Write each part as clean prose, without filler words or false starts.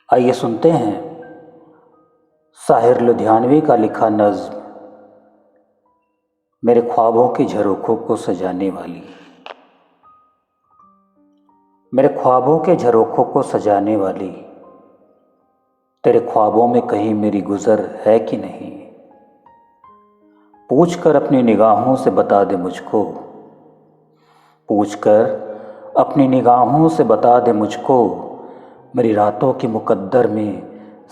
आइए सुनते हैं साहिर लुधियानवी का लिखा नज़्म मेरे ख्वाबों की झरोखों को सजाने वाली। मेरे ख्वाबों के झरोखों को सजाने वाली, तेरे ख्वाबों में कहीं मेरी गुज़र है कि नहीं। पूछ कर अपनी निगाहों से बता दे मुझको, पूछ कर अपनी निगाहों से बता दे मुझको, मेरी रातों की मुकद्दर में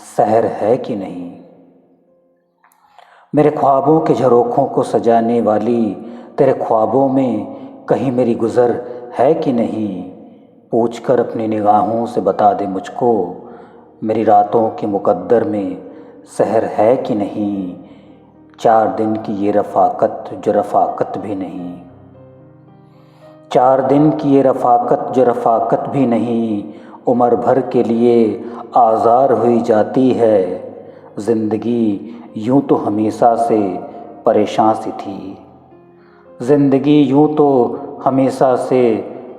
सहर है कि नहीं। मेरे ख्वाबों के झरोखों को सजाने वाली, तेरे ख्वाबों में कहीं मेरी गुज़र है कि नहीं। पूछ कर अपनी निगाहों से बता दे मुझको, मेरी रातों की मुकद्दर में सहर है कि नहीं। 4 दिन की ये रफ़ाकत जो रफ़ाकत भी नहीं, 4 दिन की ये रफ़ाकत जो रफ़ाकत भी नहीं, उम्र भर के लिए आज़ार हुई जाती है। ज़िंदगी यूँ तो हमेशा से परेशान सी थी, ज़िंदगी यूँ तो हमेशा से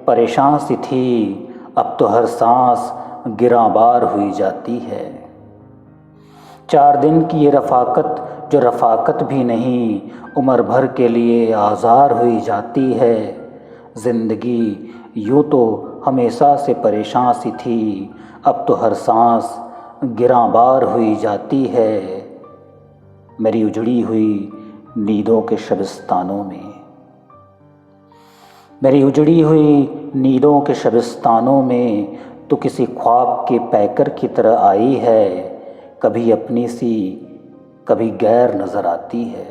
परेशान सी थी, अब तो हर सांस गिरांबार हुई जाती है। 4 दिन की ये रफ़ाकत जो रफ़ाकत भी नहीं, उम्र भर के लिए आज़ार हुई जाती है। ज़िंदगी यूँ तो हमेशा से परेशान सी थी, अब तो हर सांस गिरांबार हुई जाती है। मेरी उजड़ी हुई नींदों के शबिस्तानों में, मेरी उजड़ी हुई नींदों के शबिस्तानों में तो किसी ख्वाब के पैकर की तरह आई है। कभी अपनी सी कभी गैर नज़र आती है,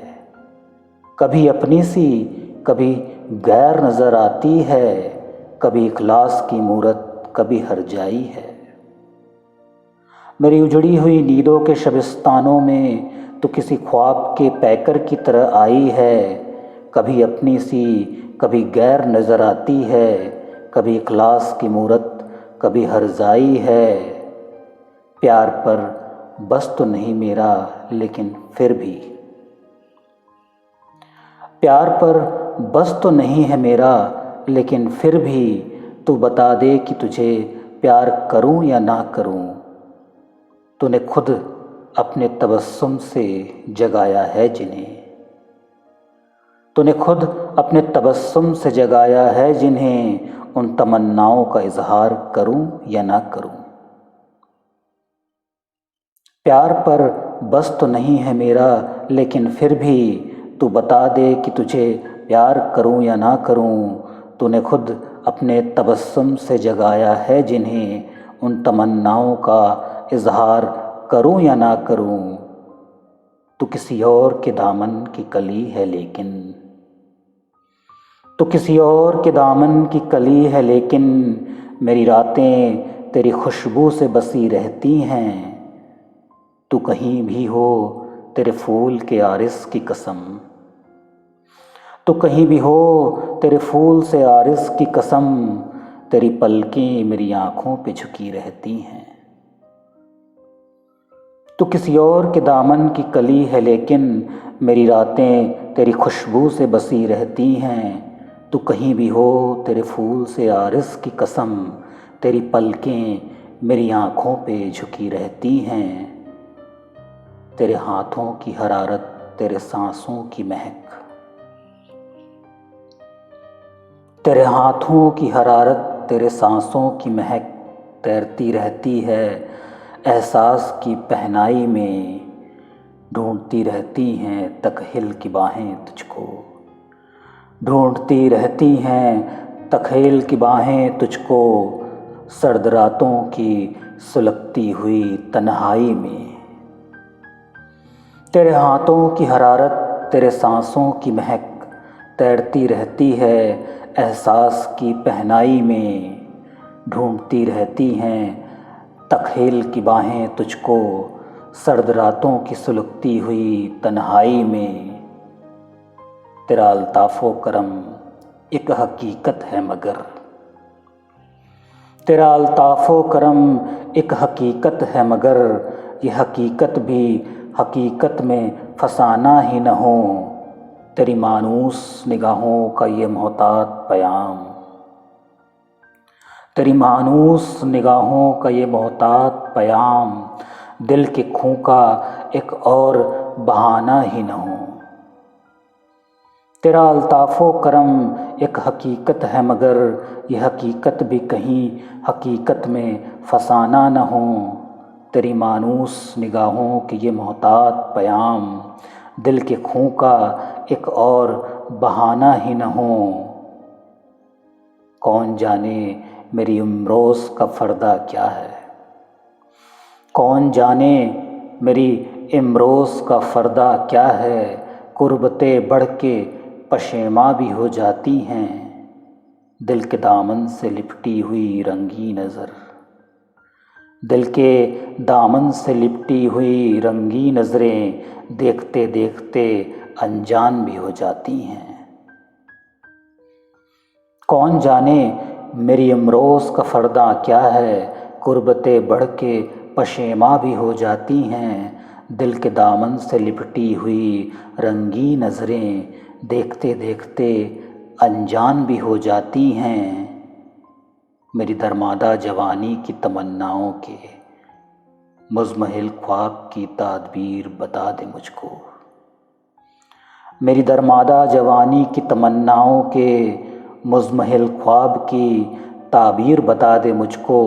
कभी अपनी सी कभी गैर नज़र आती है। कभी इखलास की मूरत कभी हरजाई है। मेरी उजड़ी हुई नींदों के शबिस्तानों में तो किसी ख्वाब के पैकर की तरह आई है। कभी अपनी सी कभी गैर नज़र आती है, कभी इखलास की मूरत कभी हरजाई है। प्यार पर बस तो नहीं मेरा लेकिन फिर भी, प्यार पर बस तो नहीं है मेरा लेकिन फिर भी, तू बता दे कि तुझे प्यार करूं या ना करूं। तूने खुद अपने तबस्सुम से जगाया है जिन्हें, तूने खुद अपने तबस्सुम से जगाया है जिन्हें, उन तमन्नाओं का इजहार करूं या ना करूं। प्यार पर बस तो नहीं है मेरा लेकिन फिर भी, तू बता दे कि तुझे प्यार करूं या ना करूं। तूने खुद अपने तबस्सुम से जगाया है जिन्हें, उन तमन्नाओं का इजहार करूं या ना करूं। तू किसी और के दामन की कली है लेकिन, तू किसी और के दामन की कली है लेकिन, मेरी रातें तेरी खुशबू से बसी रहती हैं। तू कहीं भी हो तेरे फूल के आरिस की कसम, तू कहीं भी हो तेरे फूल से आरिस की कसम, तेरी पलकें मेरी आँखों पे झुकी रहती हैं। तू किसी और के दामन की कली है लेकिन, मेरी रातें तेरी खुशबू से बसी रहती हैं। तू कहीं भी हो तेरे फूल से आरिस की कसम, तेरी पलकें मेरी आँखों पे झुकी रहती हैं। तेरे हाथों की हरारत तेरे सांसों की महक, तेरे हाथों की हरारत तेरे सांसों की महक तैरती रहती है एहसास की पहनाई में। ढूंढती रहती हैं तकहिल की बाहें तुझको, ढूंढती रहती हैं तकहिल की बाहें तुझको, सर्द रातों की सुलगती हुई तन्हाई में। तेरे हाथों की हरारत तेरे सांसों की महक तैरती रहती है एहसास की पहनाई में। ढूंढती रहती हैं तकहील की बाहें तुझको, सर्द रातों की सुलगती हुई तन्हाई में। तेरा अल्ताफ़ो करम एक हकीकत है मगर, तेरा अल्ताफ़ो करम एक हकीकत है मगर, ये हकीकत भी हकीकत में फसाना ही न हो। तेरी मानूस निगाहों का ये मोहतात पयाम, तेरी मानूस निगाहों का ये मोहतात पयाम दिल के खूं का एक और बहाना ही न हो। तेरा अल्ताफ़ो करम एक हकीकत है मगर ये हकीकत भी कहीं हकीकत में फसाना न हो। तेरी मानूस निगाहों के ये मोहतात पयाम दिल के खूं का एक और बहाना ही न हो। कौन जाने मेरी इमरोज़ का फ़र्दा क्या है, कौन जाने मेरी इमरोज़ का फ़र्दा क्या है। कुर्बतें बढ़ के पशेमा भी हो जाती हैं, दिल के दामन से लिपटी हुई रंगी नज़र, दिल के दामन से लिपटी हुई रंगी नज़रें देखते देखते अनजान भी हो जाती हैं। कौन जाने मेरी इमरोज़ का फ़र्दा क्या है, कुर्बतें बढ़ के पशेमा भी हो जाती हैं, दिल के दामन से लिपटी हुई रंगी नज़रें देखते देखते अनजान भी हो जाती हैं। मेरी दरमादा जवानी की तमन्नाओं के मुज़महिल ख्वाब की तादबीर बता दे मुझको। मेरी दरमादा जवानी की तमन्नाओं के मुज़महिल ख्वाब की ताबीर बता दे मुझको।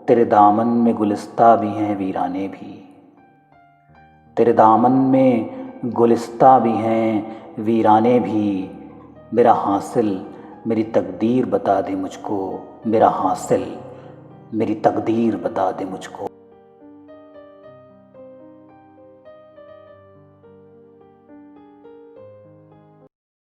तेरे दामन में गुलिस्ता भी हैं वीराने भी, तेरे दामन में गुलिस्ता भी हैं वीराने भी। मेरा हासिल मेरी तकदीर बता दे मुझको, मेरा हासिल मेरी तकदीर बता दे मुझको।